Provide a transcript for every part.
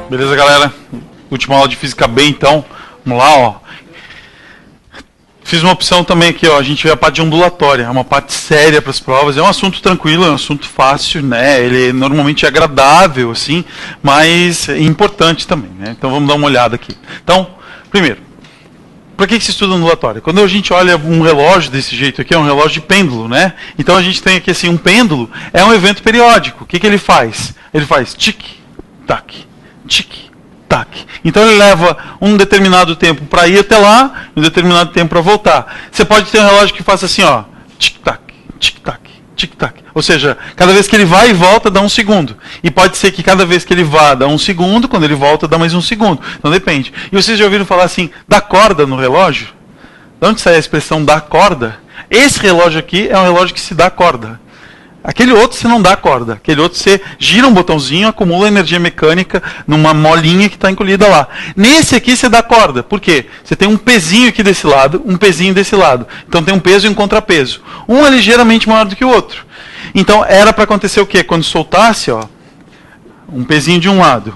Beleza, galera? Última aula de física B, então. Vamos lá, ó. Fiz uma opção também aqui, ó. A gente vê a parte de ondulatória, é uma parte séria para as provas. É um assunto tranquilo, é um assunto fácil, né? Ele normalmente é agradável, assim, mas é importante também, né? Então vamos dar uma olhada aqui. Então, primeiro, para que se estuda ondulatória? Quando a gente olha um relógio desse jeito aqui, é um relógio de pêndulo, né? Então a gente tem aqui assim, um pêndulo é um evento periódico. O que ele faz? Ele faz tic-tac, tic-tac. Então ele leva um determinado tempo para ir até lá, um determinado tempo para voltar. Você pode ter um relógio que faça assim, ó, tic-tac, tic-tac, tic-tac. Ou seja, cada vez que ele vai e volta, dá um segundo. E pode ser que cada vez que ele vá, dá um segundo, quando ele volta, dá mais um segundo. Então depende. E vocês já ouviram falar assim, da corda no relógio? De onde sai a expressão da corda? Esse relógio aqui é um relógio que se dá corda. Aquele outro você não dá corda. Aquele outro você gira um botãozinho, acumula energia mecânica numa molinha que está encolhida lá. Nesse aqui você dá corda. Por quê? Você tem um pezinho aqui desse lado, um pezinho desse lado. Então tem um peso e um contrapeso. Um é ligeiramente maior do que o outro. Então era para acontecer o quê? Quando soltasse, ó, um pezinho de um lado,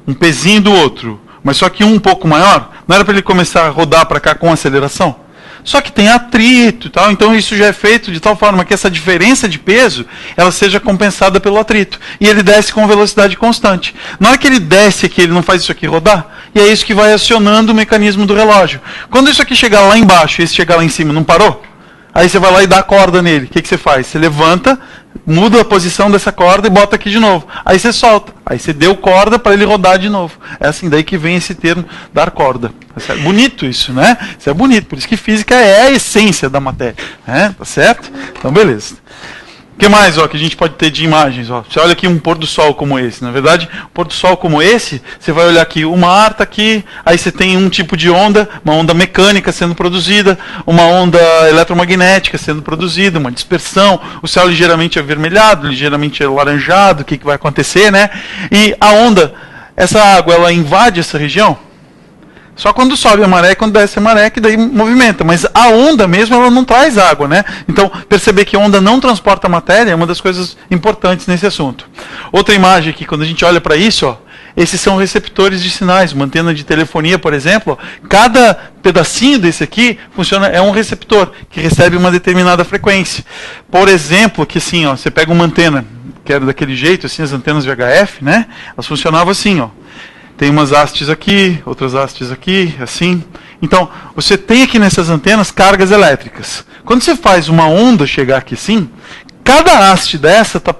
um pezinho do outro, mas só que um pouco maior, não era para ele começar a rodar para cá com aceleração? Só que tem atrito e tal, então isso já é feito de tal forma que essa diferença de peso, ela seja compensada pelo atrito. E ele desce com velocidade constante. Na hora que ele desce aqui, ele não faz isso aqui rodar, e é isso que vai acionando o mecanismo do relógio. Quando isso aqui chegar lá embaixo e esse chegar lá em cima, não parou? Aí você vai lá e dá a corda nele. O que você faz? Você levanta, muda a posição dessa corda e bota aqui de novo. Aí você solta. Aí você deu corda para ele rodar de novo. É assim daí que vem esse termo, dar corda. É bonito isso, né? Isso é bonito. Por isso que física é a essência da matéria. Né? Tá certo? Então, beleza. O que mais, ó, que a gente pode ter de imagens? Ó? Você olha aqui um pôr do sol como esse. Na verdade, um pôr do sol como esse, você vai olhar aqui, o mar está aqui, aí você tem um tipo de onda, uma onda mecânica sendo produzida, uma onda eletromagnética sendo produzida, uma dispersão, o céu ligeiramente avermelhado, ligeiramente alaranjado, o que vai acontecer, né? E a onda, essa água, ela invade essa região? Só quando sobe a maré, quando desce a maré, que daí movimenta. Mas a onda mesmo, ela não traz água, né? Então, perceber que a onda não transporta matéria é uma das coisas importantes nesse assunto. Outra imagem aqui, quando a gente olha para isso, ó, esses são receptores de sinais. Uma antena de telefonia, por exemplo, ó, cada pedacinho desse aqui funciona, é um receptor que recebe uma determinada frequência. Por exemplo, que assim, ó, você pega uma antena, que era daquele jeito, assim, as antenas VHF, né? Elas funcionavam assim, ó. Tem umas hastes aqui, outras hastes aqui, assim. Então, você tem aqui nessas antenas cargas elétricas. Quando você faz uma onda chegar aqui assim, cada haste dessa está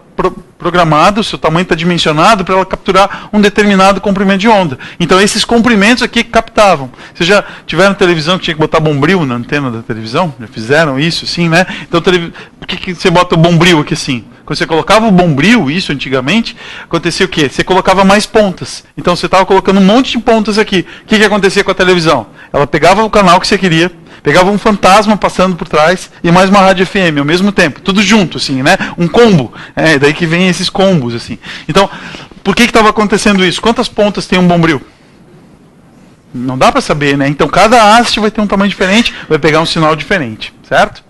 programado, o seu tamanho está dimensionado para ela capturar um determinado comprimento de onda. Então, esses comprimentos aqui captavam. Vocês já tiveram televisão que tinha que botar bombril na antena da televisão? Já fizeram isso, assim, né? Então, por que você bota o bombril aqui assim? Quando você colocava o bombril, isso antigamente, acontecia o quê? Você colocava mais pontas. Então você estava colocando um monte de pontas aqui. O que acontecia com a televisão? Ela pegava o canal que você queria, pegava um fantasma passando por trás e mais uma rádio FM ao mesmo tempo. Tudo junto, assim, né? Um combo. É daí que vem esses combos, assim. Então, por que estava acontecendo isso? Quantas pontas tem um bombril? Não dá para saber, né? Então cada haste vai ter um tamanho diferente, vai pegar um sinal diferente, certo?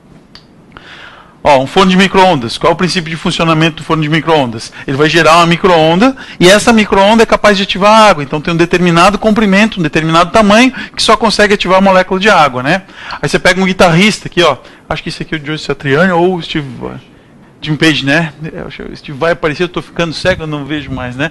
Ó, um forno de micro-ondas. Qual é o princípio de funcionamento do forno de micro-ondas? Ele vai gerar uma micro-onda e essa micro-onda é capaz de ativar a água. Então tem um determinado comprimento, um determinado tamanho que só consegue ativar a molécula de água, né? Aí você pega um guitarrista aqui, ó. Acho que esse aqui é o Joe Satriani ou o Jim Page, né? Steve vai aparecer, eu estou ficando cego, eu não vejo mais, né?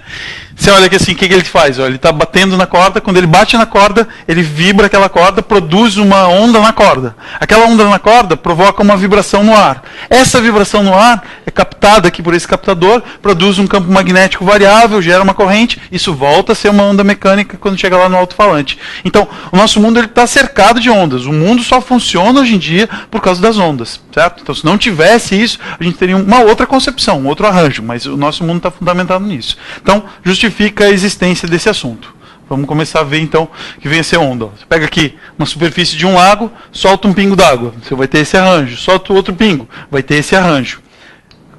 Você olha aqui assim, o que ele faz? Ó, ele está batendo na corda, quando ele bate na corda, ele vibra aquela corda, produz uma onda na corda. Aquela onda na corda provoca uma vibração no ar. Essa vibração no ar é captada aqui por esse captador, produz um campo magnético variável, gera uma corrente, isso volta a ser uma onda mecânica quando chega lá no alto-falante. Então, o nosso mundo está cercado de ondas. O mundo só funciona hoje em dia por causa das ondas, certo? Então, se não tivesse isso, a gente teria uma outra concepção, um outro arranjo, mas o nosso mundo está fundamentado nisso. Então, justifica a existência desse assunto. Vamos começar a ver, então, que vem a ser onda. Você pega aqui uma superfície de um lago, solta um pingo d'água, você vai ter esse arranjo. Solta outro pingo, vai ter esse arranjo.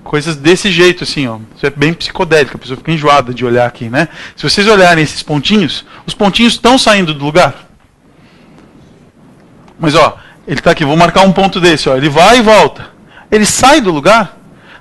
Coisas desse jeito, assim, ó. Isso é bem psicodélico, a pessoa fica enjoada de olhar aqui, né? Se vocês olharem esses pontinhos, os pontinhos estão saindo do lugar. Mas, ó, ele está aqui, vou marcar um ponto desse, ó. Ele vai e volta. Ele sai do lugar?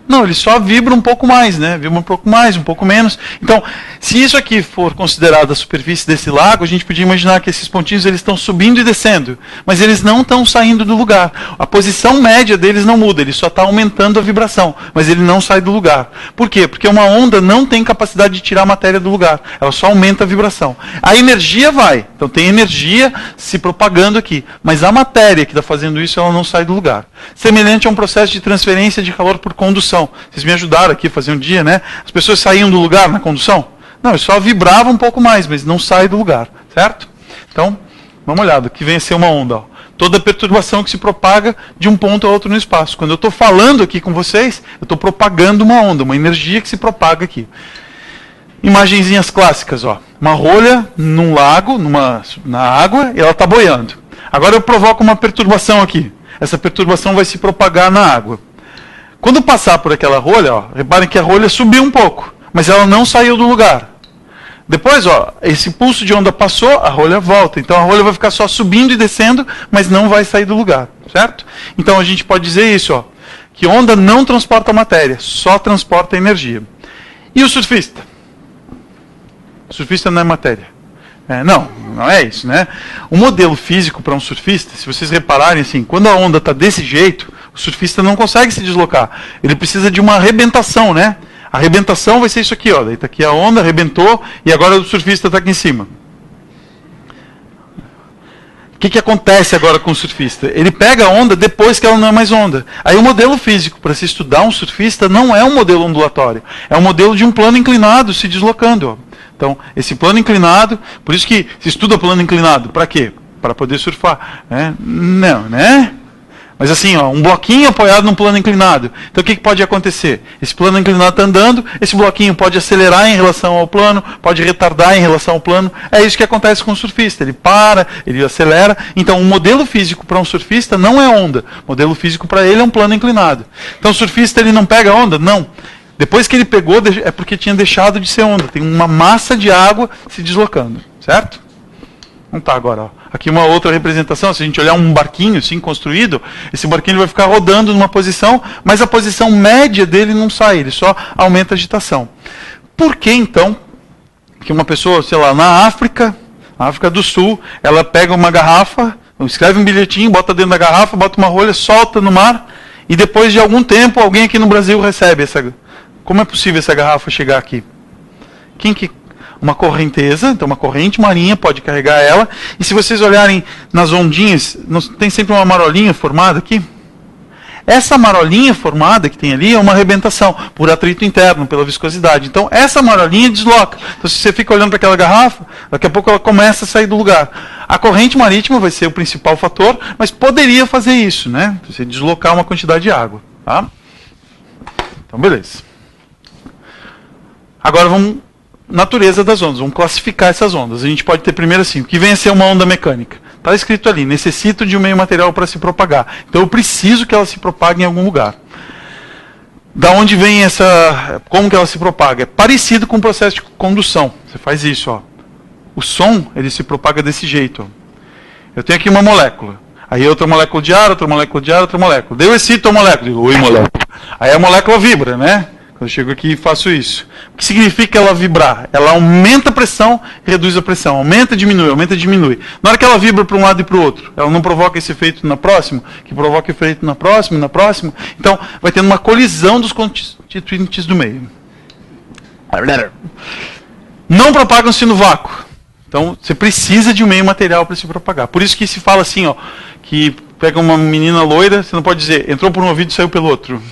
Não, ele só vibra um pouco mais, né? Vibra um pouco mais, um pouco menos. Então, se isso aqui for considerado a superfície desse lago, a gente podia imaginar que esses pontinhos eles estão subindo e descendo, mas eles não estão saindo do lugar. A posição média deles não muda, ele só está aumentando a vibração, mas ele não sai do lugar. Por quê? Porque uma onda não tem capacidade de tirar a matéria do lugar, ela só aumenta a vibração. A energia vai, então tem energia se propagando aqui, mas a matéria que está fazendo isso, ela não sai do lugar. Semelhante a um processo de transferência de calor por condução. Vocês me ajudaram aqui a fazer um dia, né? As pessoas saíam do lugar na condução? Não, só vibrava um pouco mais, mas não sai do lugar, certo? Então, dá uma olhada, que vem a ser uma onda. Ó. Toda perturbação que se propaga de um ponto a outro no espaço. Quando eu estou falando aqui com vocês, eu estou propagando uma onda, uma energia que se propaga aqui. Imagenzinhas clássicas, ó. Uma rolha num lago, na água, e ela está boiando. Agora eu provoco uma perturbação aqui. Essa perturbação vai se propagar na água. Quando passar por aquela rolha, ó, reparem que a rolha subiu um pouco, mas ela não saiu do lugar. Depois, ó, esse pulso de onda passou, a rolha volta. Então a rolha vai ficar só subindo e descendo, mas não vai sair do lugar, certo? Então a gente pode dizer isso, ó, que onda não transporta matéria, só transporta energia. E o surfista? O surfista não é matéria. Não é isso, né? O modelo físico para um surfista, se vocês repararem assim, quando a onda está desse jeito, o surfista não consegue se deslocar. Ele precisa de uma arrebentação, né? A arrebentação vai ser isso aqui, ó. Daí está aqui a onda, arrebentou, e agora o surfista está aqui em cima. O que acontece agora com o surfista? Ele pega a onda depois que ela não é mais onda. Aí o modelo físico para se estudar um surfista não é um modelo ondulatório. É um modelo de um plano inclinado se deslocando, ó. Então, esse plano inclinado, por isso que se estuda plano inclinado, para quê? Para poder surfar. Não, né? Mas assim, ó, um bloquinho apoiado num plano inclinado. Então o que pode acontecer? Esse plano inclinado está andando, esse bloquinho pode acelerar em relação ao plano, pode retardar em relação ao plano. É isso que acontece com o surfista. Ele para, ele acelera. Então o modelo físico para um surfista não é onda. O modelo físico para ele é um plano inclinado. Então o surfista ele não pega onda? Não. Depois que ele pegou, é porque tinha deixado de ser onda. Tem uma massa de água se deslocando, certo? Não está agora. Ó. Aqui uma outra representação. Se a gente olhar um barquinho assim construído, esse barquinho vai ficar rodando numa posição, mas a posição média dele não sai, ele só aumenta a agitação. Por que então que uma pessoa, sei lá, na África do Sul, ela pega uma garrafa, escreve um bilhetinho, bota dentro da garrafa, bota uma rolha, solta no mar, e depois de algum tempo alguém aqui no Brasil recebe essa... Como é possível essa garrafa chegar aqui? Uma correnteza, então uma corrente marinha pode carregar ela. E se vocês olharem nas ondinhas, tem sempre uma marolinha formada aqui? Essa marolinha formada que tem ali é uma arrebentação, por atrito interno, pela viscosidade. Então essa marolinha desloca. Então se você fica olhando para aquela garrafa, daqui a pouco ela começa a sair do lugar. A corrente marítima vai ser o principal fator, mas poderia fazer isso, né? Você deslocar uma quantidade de água. Tá? Então beleza. Agora vamos, natureza das ondas, vamos classificar essas ondas. A gente pode ter primeiro assim, o que vem a ser uma onda mecânica. Está escrito ali, necessito de um meio material para se propagar. Então eu preciso que ela se propague em algum lugar. Da onde vem essa, como que ela se propaga? É parecido com o processo de condução. Você faz isso, ó. O som, ele se propaga desse jeito. Ó. Eu tenho aqui uma molécula. Aí outra molécula de ar, outra molécula de ar, outra molécula. Daí eu excito a molécula, digo, oi molécula. Aí a molécula vibra, né? Eu chego aqui e faço isso. O que significa ela vibrar? Ela aumenta a pressão e reduz a pressão. Aumenta e diminui. Na hora que ela vibra para um lado e para o outro, ela não provoca esse efeito na próxima, que provoca efeito na próxima e na próxima. Então, vai tendo uma colisão dos constituintes do meio. Não propagam-se no vácuo. Então, você precisa de um meio material para se propagar. Por isso que se fala assim, ó, que pega uma menina loira, você não pode dizer, entrou por um ouvido e saiu pelo outro.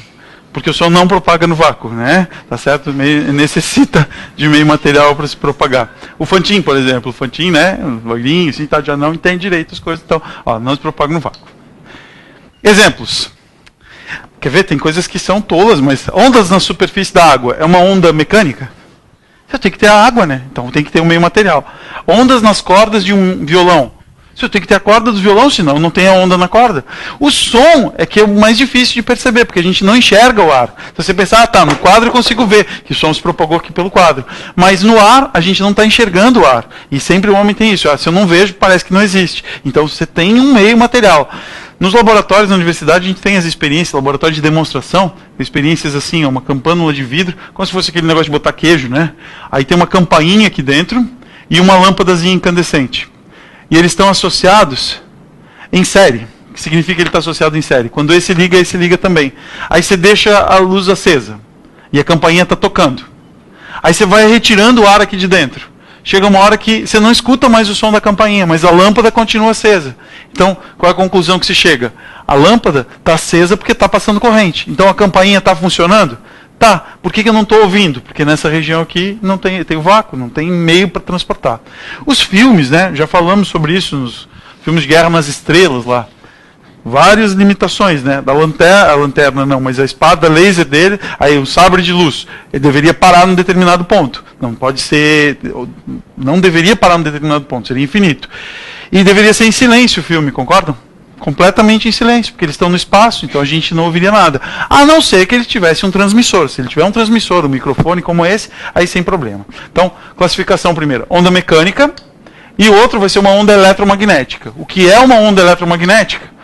Porque o som não propaga no vácuo, né? Tá certo? Necessita de meio material para se propagar. O Fantin, por exemplo, o Fantin, né? O loirinho, assim, tá, já não entende direito as coisas, então, ó, não se propaga no vácuo. Exemplos. Quer ver? Tem coisas que são tolas, mas ondas na superfície da água é uma onda mecânica? Você tem que ter a água, né? Então tem que ter um meio material. Ondas nas cordas de um violão. Você tem que ter a corda do violão, senão não tem a onda na corda. O som é que é o mais difícil de perceber, porque a gente não enxerga o ar. Então você pensa, no quadro eu consigo ver que o som se propagou aqui pelo quadro. Mas no ar, a gente não está enxergando o ar. E sempre o homem tem isso. Se eu não vejo, parece que não existe. Então você tem um meio material. Nos laboratórios da universidade, a gente tem as experiências, laboratório de demonstração, experiências assim, ó, uma campânula de vidro, como se fosse aquele negócio de botar queijo, né? Aí tem uma campainha aqui dentro e uma lâmpadazinha incandescente. E eles estão associados em série, que significa que ele está associado em série. Quando esse liga também. Aí você deixa a luz acesa e a campainha está tocando. Aí você vai retirando o ar aqui de dentro. Chega uma hora que você não escuta mais o som da campainha, mas a lâmpada continua acesa. Então, qual é a conclusão que se chega? A lâmpada está acesa porque está passando corrente. Então, a campainha está funcionando? Tá. Por que eu não estou ouvindo? Porque nessa região aqui não tem o vácuo, não tem meio para transportar. Os filmes, né? Já falamos sobre isso nos filmes de Guerra nas Estrelas lá. Várias limitações, né? A lanterna não, mas a espada laser dele, aí o sabre de luz, ele deveria parar num determinado ponto. Não pode ser, não deveria parar num determinado ponto, seria infinito. E deveria ser em silêncio o filme, concordam? Completamente em silêncio, porque eles estão no espaço, então a gente não ouviria nada. A não ser que ele tivesse um transmissor. Se ele tiver um transmissor, um microfone como esse, aí sem problema. Então, classificação primeira, onda mecânica, e o outro vai ser uma onda eletromagnética. O que é uma onda eletromagnética?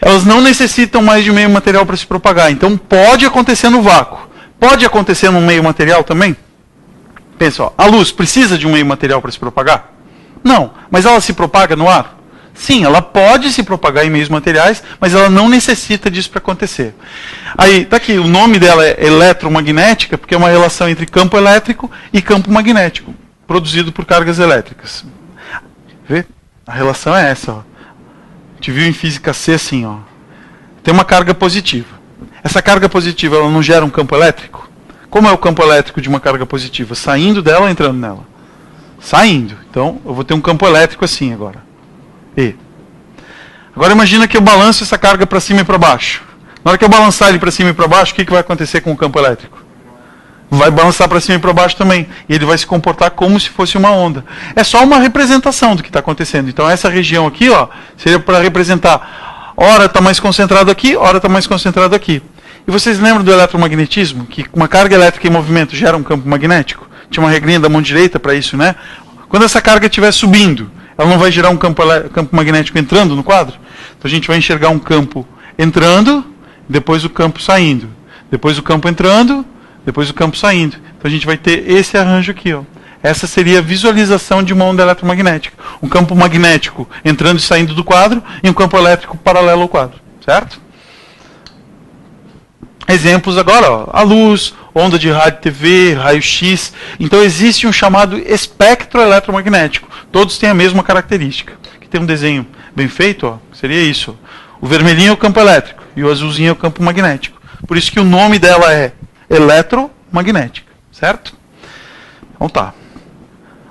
Elas não necessitam mais de meio material para se propagar. Então pode acontecer no vácuo. Pode acontecer no meio material também? Pensa, ó, a luz precisa de um meio material para se propagar? Não. Mas ela se propaga no ar? Sim, ela pode se propagar em meios materiais, mas ela não necessita disso para acontecer. Aí, tá aqui, o nome dela é eletromagnética, porque é uma relação entre campo elétrico e campo magnético, produzido por cargas elétricas. Vê? A relação é essa, ó. A gente viu em física C assim, ó. Tem uma carga positiva. Essa carga positiva, ela não gera um campo elétrico? Como é o campo elétrico de uma carga positiva? Saindo dela ou entrando nela? Saindo. Então, eu vou ter um campo elétrico assim agora. E. Agora imagina que eu balanço essa carga para cima e para baixo. Na hora que eu balançar ele para cima e para baixo, o que vai acontecer com o campo elétrico? Vai balançar para cima e para baixo também. E ele vai se comportar como se fosse uma onda. É só uma representação do que está acontecendo. Então essa região aqui, ó, seria para representar, ora está mais concentrado aqui, ora está mais concentrado aqui. E vocês lembram do eletromagnetismo? Que uma carga elétrica em movimento gera um campo magnético? Tinha uma regrinha da mão direita para isso, né? Quando essa carga estiver subindo, ela não vai gerar um campo magnético entrando no quadro? Então a gente vai enxergar um campo entrando, depois o campo saindo. Depois o campo entrando, depois o campo saindo. Então a gente vai ter esse arranjo aqui, ó. Essa seria a visualização de uma onda eletromagnética. Um campo magnético entrando e saindo do quadro e um campo elétrico paralelo ao quadro. Certo? Exemplos agora, ó. A luz, onda de rádio TV, raio-x. Então existe um chamado espectro eletromagnético. Todos têm a mesma característica. Aqui tem um desenho bem feito, ó. Seria isso. O vermelhinho é o campo elétrico e o azulzinho é o campo magnético. Por isso que o nome dela é eletromagnética, certo? Então tá.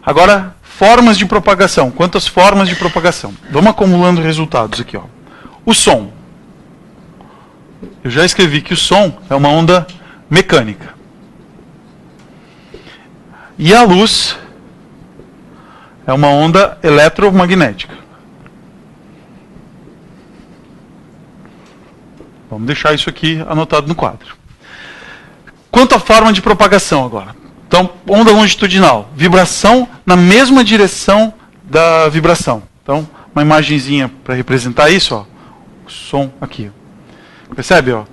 Agora, formas de propagação. Quantas formas de propagação? Vamos acumulando resultados aqui, ó. O som. Eu já escrevi que o som é uma onda mecânica. E a luz é uma onda eletromagnética. Vamos deixar isso aqui anotado no quadro. Quanto à forma de propagação agora. Então, onda longitudinal. Vibração na mesma direção da vibração. Então, uma imagenzinha para representar isso, ó. O som aqui. Percebe, ó?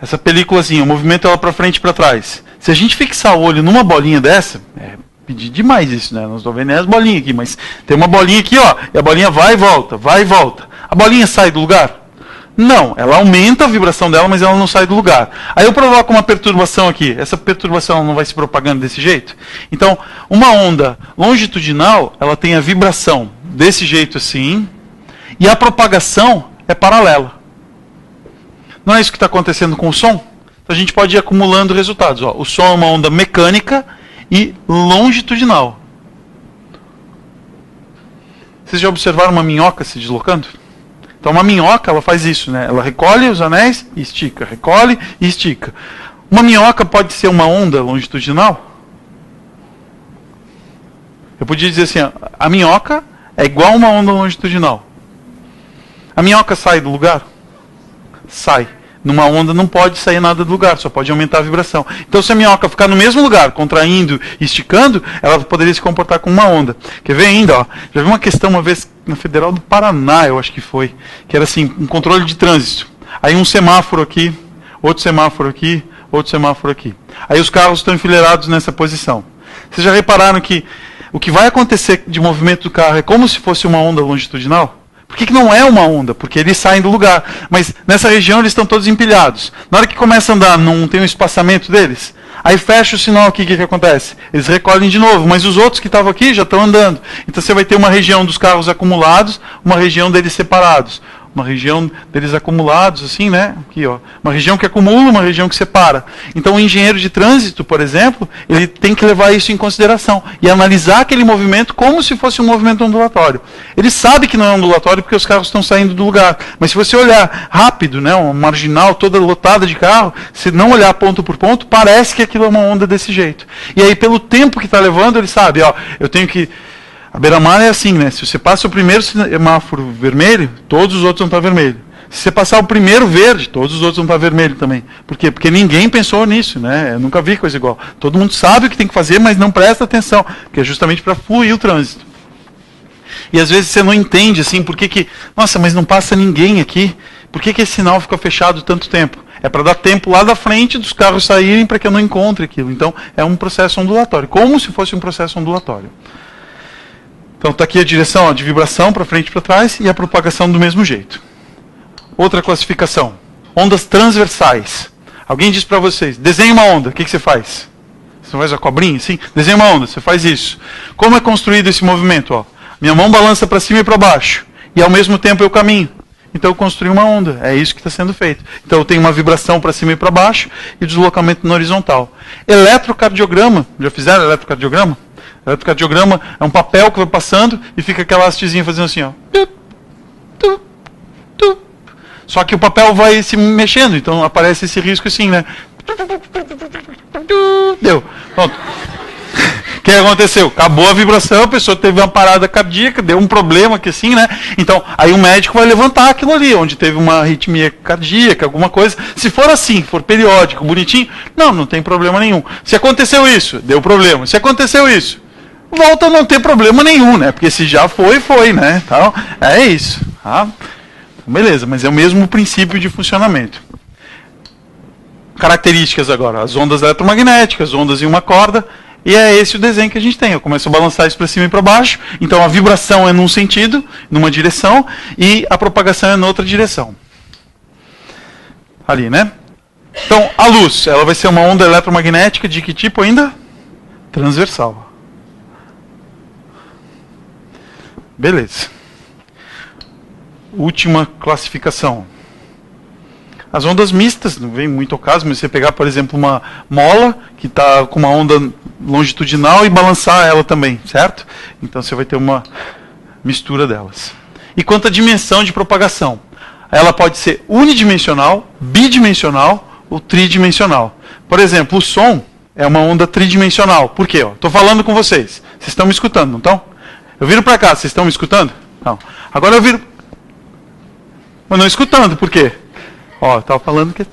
Essa películazinha, o movimento ela para frente e para trás. Se a gente fixar o olho numa bolinha dessa, é pedir demais isso, né? Não estou vendo nem as bolinhas aqui, mas tem uma bolinha aqui, ó, e a bolinha vai e volta, vai e volta. A bolinha sai do lugar? Não, ela aumenta a vibração dela, mas ela não sai do lugar. Aí eu provoco uma perturbação aqui. Essa perturbação não vai se propagando desse jeito? Então, uma onda longitudinal, ela tem a vibração desse jeito assim, e a propagação é paralela. Não é isso que está acontecendo com o som? Então a gente pode ir acumulando resultados. Ó. O som é uma onda mecânica e longitudinal. Vocês já observaram uma minhoca se deslocando? Então uma minhoca, ela faz isso, né? Ela recolhe os anéis e estica, recolhe e estica. Uma minhoca pode ser uma onda longitudinal? Eu podia dizer assim, ó, a minhoca é igual a uma onda longitudinal. A minhoca sai do lugar? Sai. Numa onda não pode sair nada do lugar, só pode aumentar a vibração. Então se a minhoca ficar no mesmo lugar, contraindo e esticando, ela poderia se comportar como uma onda. Quer ver ainda? Ó? Já vi uma questão uma vez na Federal do Paraná, eu acho que foi, que era assim, um controle de trânsito. Aí um semáforo aqui, outro semáforo aqui, outro semáforo aqui. Aí os carros estão enfileirados nessa posição. Vocês já repararam que o que vai acontecer de movimento do carro é como se fosse uma onda longitudinal? Por que não é uma onda? Porque eles saem do lugar. Mas nessa região eles estão todos empilhados. Na hora que começa a andar, não tem um espaçamento deles? Aí fecha o sinal aqui, o que acontece? Eles recolhem de novo, mas os outros que estavam aqui já estão andando. Então você vai ter uma região dos carros acumulados, uma região deles separados. Uma região deles acumulados, assim, né? Aqui, ó. Uma região que acumula, uma região que separa. Então o engenheiro de trânsito, por exemplo, ele tem que levar isso em consideração e analisar aquele movimento como se fosse um movimento ondulatório. Ele sabe que não é ondulatório porque os carros estão saindo do lugar. Mas se você olhar rápido, né, uma marginal toda lotada de carro, se não olhar ponto por ponto, parece que aquilo é uma onda desse jeito. E aí, pelo tempo que está levando, ele sabe, ó, eu tenho que... A beira-mar é assim, né? Se você passa o primeiro semáforo vermelho, todos os outros vão estar vermelho. Se você passar o primeiro verde, todos os outros vão estar vermelho também. Por quê? Porque ninguém pensou nisso, né? Eu nunca vi coisa igual. Todo mundo sabe o que tem que fazer, mas não presta atenção, porque é justamente para fluir o trânsito. E às vezes você não entende, assim, por que nossa, mas não passa ninguém aqui. Por que esse sinal fica fechado tanto tempo? É para dar tempo lá da frente dos carros saírem para que eu não encontre aquilo. Então, é um processo ondulatório, como se fosse um processo ondulatório. Então está aqui a direção, ó, de vibração para frente e para trás e a propagação do mesmo jeito. Outra classificação, ondas transversais. Alguém diz para vocês, desenhe uma onda, o que você faz? Você faz a cobrinha, assim? Desenha uma onda, você faz isso. Como é construído esse movimento? Ó? Minha mão balança para cima e para baixo e ao mesmo tempo eu caminho. Então eu construí uma onda, é isso que está sendo feito. Então eu tenho uma vibração para cima e para baixo e deslocamento na horizontal. Eletrocardiograma, já fizeram eletrocardiograma? Eletrocardiograma é um papel que vai passando e fica aquela hastezinha fazendo assim, ó. Só que o papel vai se mexendo, então aparece esse risco assim, né? Deu. Pronto. O que aconteceu? Acabou a vibração, a pessoa teve uma parada cardíaca, deu um problema aqui assim, né? Então, aí o médico vai levantar aquilo ali, onde teve uma arritmia cardíaca, alguma coisa. Se for assim, for periódico, bonitinho, não tem problema nenhum. Se aconteceu isso, deu problema. Se aconteceu isso, volta a não ter problema nenhum, né? Porque se já foi, né? Então, é isso. Tá? Beleza, mas é o mesmo princípio de funcionamento. Características agora, as ondas eletromagnéticas, ondas em uma corda, e é esse o desenho que a gente tem. Eu começo a balançar isso para cima e para baixo, então a vibração é num sentido, numa direção, e a propagação é noutra direção. Ali, né? Então, a luz, ela vai ser uma onda eletromagnética de que tipo ainda? Transversal. Beleza. Última classificação. As ondas mistas, não vem muito ao caso, mas você pegar, por exemplo, uma mola que está com uma onda longitudinal e balançar ela também, certo? Então você vai ter uma mistura delas. E quanto à dimensão de propagação? Ela pode ser unidimensional, bidimensional ou tridimensional. Por exemplo, o som é uma onda tridimensional. Por quê? Estou falando com vocês. Vocês estão me escutando, não estão? Eu viro para cá, vocês estão me escutando? Não. Agora eu viro... Mas não escutando, por quê? Ó, estava falando que...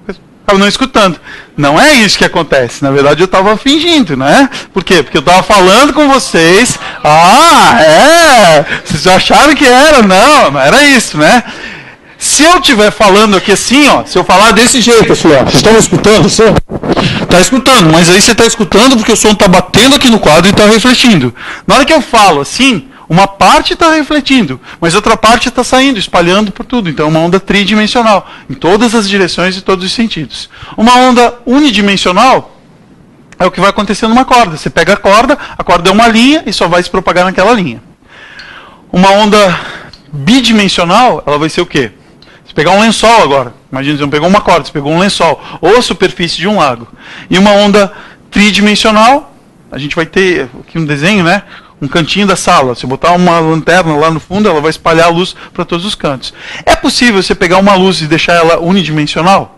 Estava não escutando. Não é isso que acontece. Na verdade, eu estava fingindo, né? Por quê? Porque eu estava falando com vocês. Vocês acharam que era? Não era isso, né? Se eu estiver falando aqui assim, ó, se eu falar desse jeito, assim, ó, vocês estão me escutando? Está escutando, mas aí você está escutando porque o som está batendo aqui no quadro e está refletindo. Na hora que eu falo assim, uma parte está refletindo, mas outra parte está saindo, espalhando por tudo. Então é uma onda tridimensional, em todas as direções e todos os sentidos. Uma onda unidimensional é o que vai acontecer numa corda. Você pega a corda é uma linha e só vai se propagar naquela linha. Uma onda bidimensional, ela vai ser o quê? Você pegar um lençol agora, imagina, você não pegou uma corda, você pegou um lençol, ou a superfície de um lago. E uma onda tridimensional, a gente vai ter aqui um desenho, né? Um cantinho da sala. Se botar uma lanterna lá no fundo, ela vai espalhar a luz para todos os cantos. É possível você pegar uma luz e deixar ela unidimensional?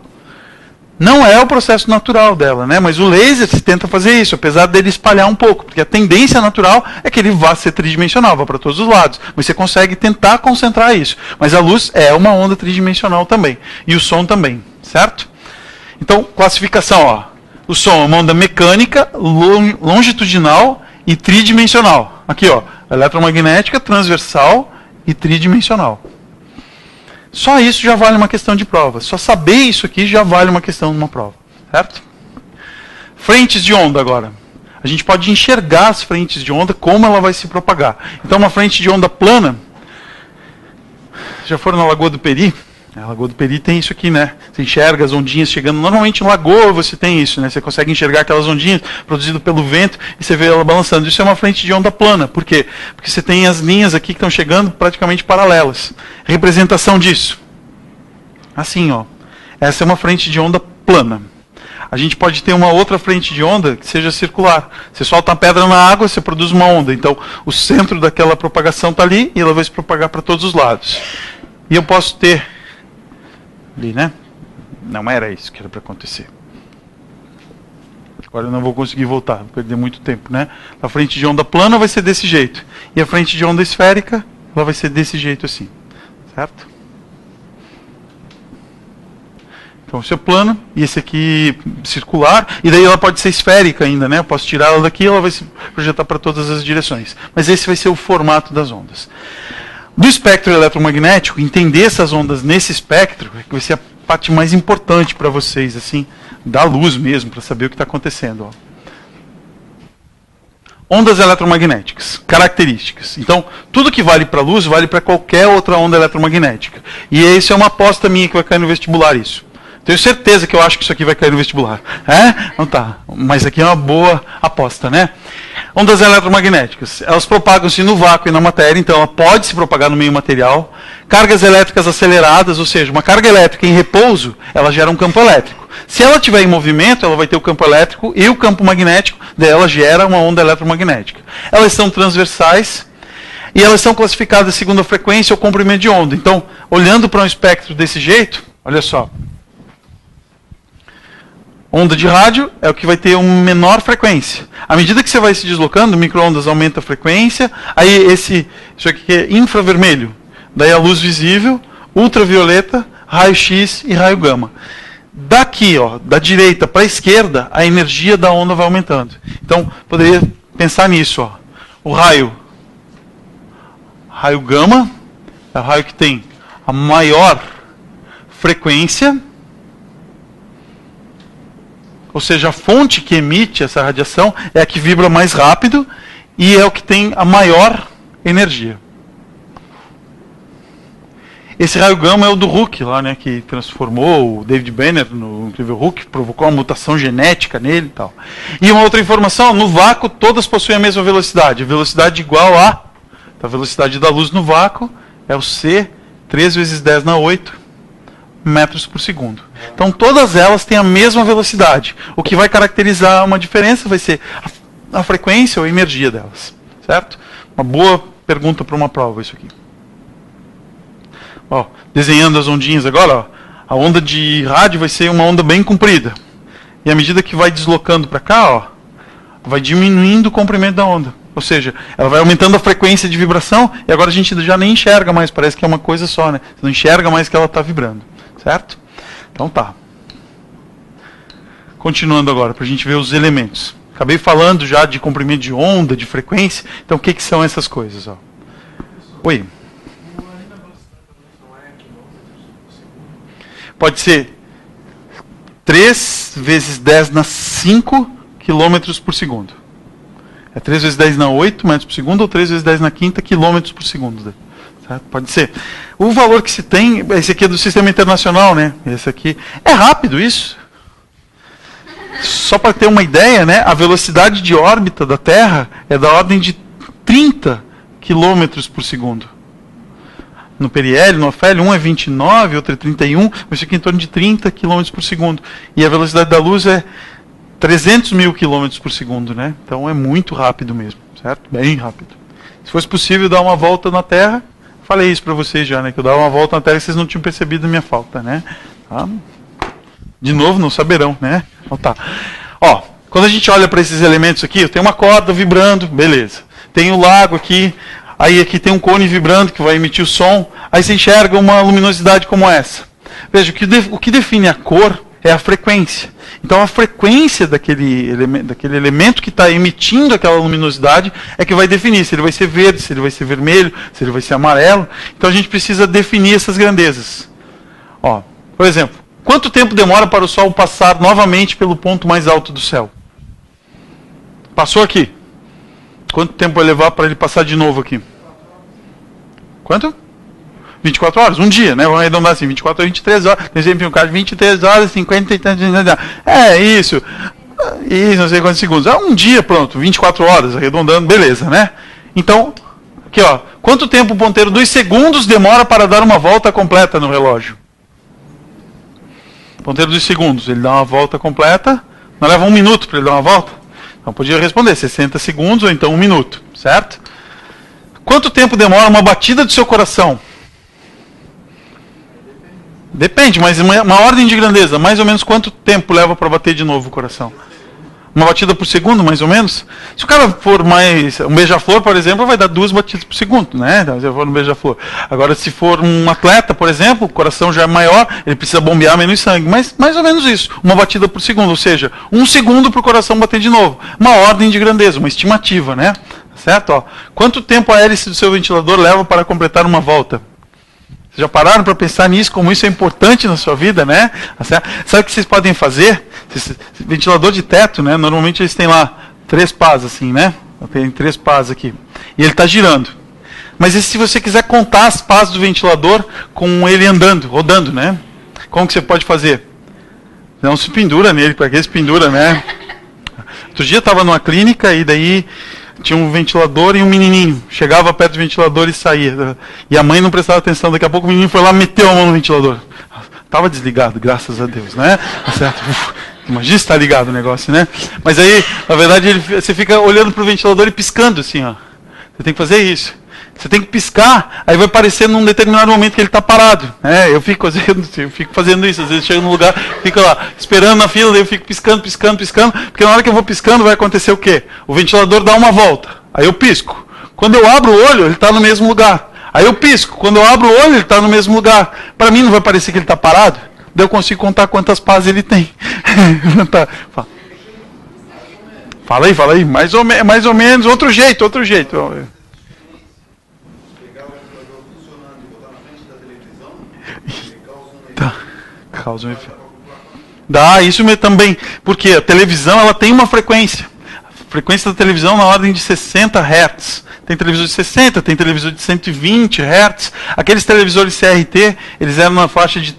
Não é o processo natural dela, né? Mas o laser se tenta fazer isso, apesar dele espalhar um pouco, porque a tendência natural é que ele vá ser tridimensional, vá para todos os lados. Mas você consegue tentar concentrar isso. Mas a luz é uma onda tridimensional também. E o som também, certo? Então, classificação, ó. O som é uma onda mecânica, longitudinal e tridimensional. Aqui, ó, eletromagnética, transversal e tridimensional. Só isso já vale uma questão de prova. Só saber isso aqui já vale uma questão de uma prova. Certo? Frentes de onda agora. A gente pode enxergar as frentes de onda, como ela vai se propagar. Então, uma frente de onda plana. Já foram na Lagoa do Peri? A Lagoa do Peri tem isso aqui, né? Você enxerga as ondinhas chegando. Normalmente em lagoa você tem isso, né? Você consegue enxergar aquelas ondinhas produzidas pelo vento e você vê ela balançando. Isso é uma frente de onda plana. Por quê? Porque você tem as linhas aqui que estão chegando praticamente paralelas. Representação disso. Assim, ó. Essa é uma frente de onda plana. A gente pode ter uma outra frente de onda que seja circular. Você solta uma pedra na água, você produz uma onda. Então, o centro daquela propagação está ali e ela vai se propagar para todos os lados. E eu posso ter ali, né? Não era isso que era para acontecer. Agora eu não vou conseguir voltar, vou perder muito tempo, né? A frente de onda plana vai ser desse jeito. E a frente de onda esférica, ela vai ser desse jeito assim. Certo? Então, esse é plano, e esse aqui circular, e daí ela pode ser esférica ainda, né? Eu posso tirar ela daqui e ela vai se projetar para todas as direções. Mas esse vai ser o formato das ondas. Do espectro eletromagnético, entender essas ondas nesse espectro vai ser a parte mais importante para vocês, assim, da luz mesmo, para saber o que está acontecendo. Ó. Ondas eletromagnéticas, características. Então, tudo que vale para a luz vale para qualquer outra onda eletromagnética. E isso é uma aposta minha que vai cair no vestibular, isso. Tenho certeza que eu acho que isso aqui vai cair no vestibular. É? Não tá. Mas aqui é uma boa aposta, né? Ondas eletromagnéticas. Elas propagam-se no vácuo e na matéria, então ela pode se propagar no meio material. Cargas elétricas aceleradas, ou seja, uma carga elétrica em repouso, ela gera um campo elétrico. Se ela estiver em movimento, ela vai ter o campo elétrico e o campo magnético dela gera uma onda eletromagnética. Elas são transversais e elas são classificadas segundo a frequência ou comprimento de onda. Então, olhando para um espectro desse jeito, olha só. Onda de rádio é o que vai ter uma menor frequência. À medida que você vai se deslocando, o micro-ondas aumenta a frequência. Aí isso aqui é infravermelho. Daí a luz visível, ultravioleta, raio-x e raio gama. Daqui, ó, da direita para a esquerda, a energia da onda vai aumentando. Então, poderia pensar nisso. Ó. O raio gama é o raio que tem a maior frequência. Ou seja, a fonte que emite essa radiação é a que vibra mais rápido e é o que tem a maior energia. Esse raio gama é o do Hooke, lá, né, que transformou o David Banner no incrível Hooke, provocou uma mutação genética nele e tal. E uma outra informação, no vácuo todas possuem a mesma velocidade. A velocidade igual a velocidade da luz no vácuo é o C 3 vezes 10 na 8 metros por segundo. Então todas elas têm a mesma velocidade. O que vai caracterizar uma diferença vai ser a frequência ou a energia delas. Certo? Uma boa pergunta para uma prova isso aqui. Ó, desenhando as ondinhas agora, ó, a onda de rádio vai ser uma onda bem comprida. E à medida que vai deslocando para cá, ó, vai diminuindo o comprimento da onda. Ou seja, ela vai aumentando a frequência de vibração e agora a gente já nem enxerga mais, parece que é uma coisa só, né? Você não enxerga mais que ela está vibrando. Certo? Então tá. Continuando agora, para a gente ver os elementos. Acabei falando já de comprimento de onda, de frequência. Então o que são essas coisas? Ó? Oi. Pode ser 3 vezes 10 na 5 km por segundo. É 3 vezes 10 na 8 metros por segundo ou 3 vezes 10 na quinta km por segundo. Certo? Pode ser. O valor que se tem, esse aqui é do sistema internacional, né? Esse aqui. É rápido isso? Só para ter uma ideia, né? A velocidade de órbita da Terra é da ordem de 30 km por segundo. No periélio, no afélio, um é 29, outro é 31, mas fica em torno de 30 km por segundo. E a velocidade da luz é 300 mil km por segundo, né? Então é muito rápido mesmo, certo? Bem rápido. Se fosse possível dar uma volta na Terra, falei isso para vocês já, né? Que eu dava uma volta na Terra e vocês não tinham percebido a minha falta, né? Tá? De novo, não saberão, né? Então tá. Ó, quando a gente olha para esses elementos aqui, eu tenho uma corda vibrando, beleza. Tem o lago aqui, aí aqui tem um cone vibrando que vai emitir o som. Aí você enxerga uma luminosidade como essa. Veja, o que define a cor é a frequência. Então a frequência daquele elemento que está emitindo aquela luminosidade é que vai definir se ele vai ser verde, se ele vai ser vermelho, se ele vai ser amarelo. Então a gente precisa definir essas grandezas. Ó, por exemplo, quanto tempo demora para o Sol passar novamente pelo ponto mais alto do céu? Passou aqui. Quanto tempo vai levar para ele passar de novo aqui? Quanto? 24 horas, um dia, né? Vamos arredondar assim, 24 a 23 horas. Tem sempre um caso de 23 horas, 50 e tantos. Isso, não sei quantos segundos. Um dia, pronto, 24 horas, arredondando, beleza, né? Então, aqui ó, quanto tempo o ponteiro dos segundos demora para dar uma volta completa no relógio? O ponteiro dos segundos, ele dá uma volta completa, não leva 1 minuto para ele dar uma volta? Então podia responder 60 segundos ou então 1 minuto, certo? Quanto tempo demora uma batida do seu coração? Depende, mas uma ordem de grandeza, mais ou menos quanto tempo leva para bater de novo o coração? Uma batida por segundo, mais ou menos? Se o cara for mais... Um beija-flor, por exemplo, vai dar 2 batidas por segundo, né? Se for um beija-flor. Agora, se for um atleta, por exemplo, o coração já é maior, ele precisa bombear menos sangue. Mas mais ou menos isso, uma batida por segundo. Ou seja, 1 segundo para o coração bater de novo. Uma ordem de grandeza, uma estimativa, né? Certo? Ó, quanto tempo a hélice do seu ventilador leva para completar uma volta? Vocês já pararam para pensar nisso, como isso é importante na sua vida, né? Sabe o que vocês podem fazer? Ventilador de teto, né? Normalmente eles têm lá 3 pás, assim, né? Tem 3 pás aqui. E ele está girando. Mas e se você quiser contar as pás do ventilador com ele andando, rodando, né? Como que você pode fazer? Não se pendura nele, para que se pendura, né? Outro dia eu estava numa clínica e daí... tinha um ventilador e um menininho. Chegava perto do ventilador e saía. E a mãe não prestava atenção. Daqui a pouco o menino foi lá e meteu a mão no ventilador. Estava desligado, graças a Deus, né? Certo? Imagina se está ligado o negócio, né? Mas aí, na verdade, você fica olhando para o ventilador e piscando assim, ó. Você tem que fazer isso. Você tem que piscar, aí vai parecer num determinado momento que ele está parado. Eu fico fazendo isso, às vezes chego num lugar, fico lá, esperando na fila, daí eu fico piscando, porque na hora que eu vou piscando vai acontecer o quê? O ventilador dá uma volta, aí eu pisco. Quando eu abro o olho, ele está no mesmo lugar. Aí eu pisco, quando eu abro o olho, ele está no mesmo lugar. Para mim não vai parecer que ele está parado, daí eu consigo contar quantas pás ele tem. Fala aí, mais ou menos, outro jeito. Causa um efeito. Dá, isso também. Porque a televisão ela tem uma frequência. A frequência da televisão na ordem de 60 Hz. Tem televisor de 60, tem televisor de 120 Hz. Aqueles televisores CRT, eles eram na faixa de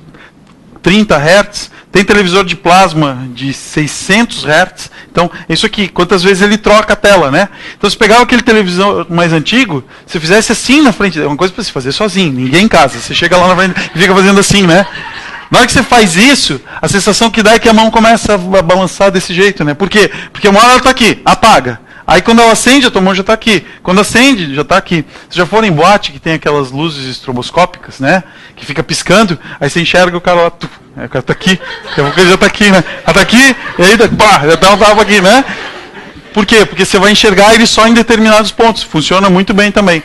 30 Hz. Tem televisor de plasma de 600 Hz. Então, isso aqui, quantas vezes ele troca a tela, né? Então, se pegava aquele televisor mais antigo, se fizesse assim na frente, é uma coisa para se fazer sozinho, ninguém em casa. Você chega lá na frente e fica fazendo assim, né? Na hora que você faz isso, a sensação que dá é que a mão começa a balançar desse jeito, né? Por quê? Porque uma hora ela está aqui, apaga. Aí quando ela acende, a tua mão já está aqui. Quando acende, já está aqui. Vocês já foram em boate que tem aquelas luzes estroboscópicas, né? Que fica piscando, aí você enxerga o cara lá, o cara está aqui, ele já está aqui, né? Já está aqui, e aí pá, já dá um tapa aqui, né? Por quê? Porque você vai enxergar ele só em determinados pontos. Funciona muito bem também.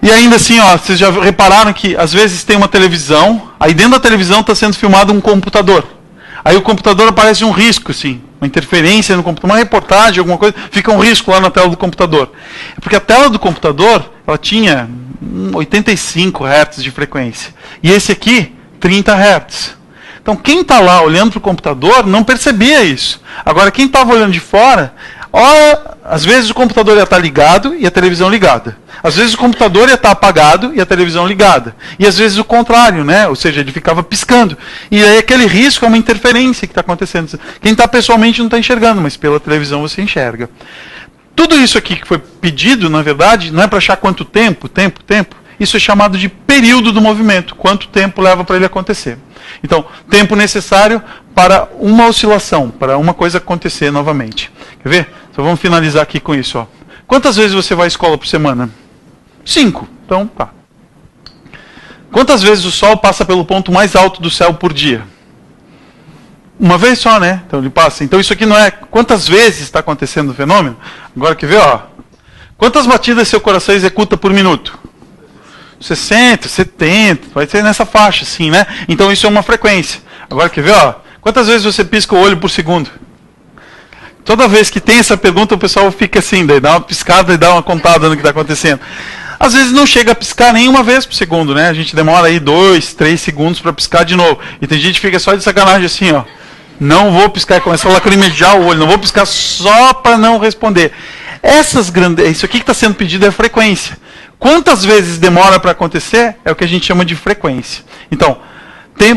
E ainda assim, ó, vocês já repararam que às vezes tem uma televisão, aí dentro da televisão está sendo filmado um computador. Aí o computador aparece um risco, assim, uma interferência no computador, uma reportagem, alguma coisa, fica um risco lá na tela do computador. Porque a tela do computador, ela tinha 85 Hz de frequência. E esse aqui, 30 Hz. Então quem está lá olhando para o computador não percebia isso. Agora quem estava olhando de fora, às vezes o computador ia estar ligado e a televisão ligada. Às vezes o computador ia estar apagado e a televisão ligada. E às vezes o contrário, né? Ou seja, ele ficava piscando. E aí aquele risco é uma interferência que está acontecendo. Quem está pessoalmente não está enxergando, mas pela televisão você enxerga. Tudo isso aqui que foi pedido, na verdade, não é para achar quanto tempo. Isso é chamado de período do movimento. Quanto tempo leva para ele acontecer. Então, tempo necessário para uma oscilação, para uma coisa acontecer novamente. Quer ver? Então vamos finalizar aqui com isso. Ó. Quantas vezes você vai à escola por semana? 5. Então, tá. Quantas vezes o Sol passa pelo ponto mais alto do céu por dia? Uma vez só, né? Então ele passa. Então isso aqui não é quantas vezes está acontecendo o fenômeno. Agora quer ver, ó. Quantas batidas seu coração executa por minuto? 60, 70, vai ser nessa faixa, assim, né? Então isso é uma frequência. Agora quer ver, ó. Quantas vezes você pisca o olho por segundo? Toda vez que tem essa pergunta, o pessoal fica assim, daí dá uma piscada e dá uma contada no que está acontecendo. Às vezes não chega a piscar nenhuma vez por segundo, né? A gente demora aí 2, 3 segundos para piscar de novo. E tem gente que fica só de sacanagem assim, ó. Não vou piscar, e começa a lacrimejar o olho, não vou piscar só para não responder. Isso aqui que está sendo pedido é frequência. Quantas vezes demora para acontecer é o que a gente chama de frequência. Então,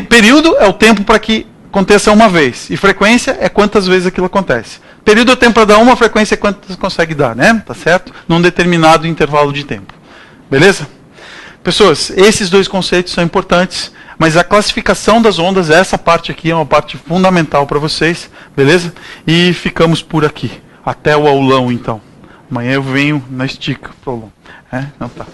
período é o tempo para que aconteça uma vez. E frequência é quantas vezes aquilo acontece. Período é o tempo para dar uma, frequência é quantas consegue dar, né? Tá certo? Num determinado intervalo de tempo. Beleza? Pessoas, esses dois conceitos são importantes, mas a classificação das ondas, essa parte aqui é uma parte fundamental para vocês, beleza? E ficamos por aqui. Até o aulão, então. Amanhã eu venho na estica pro aulão. Então tá.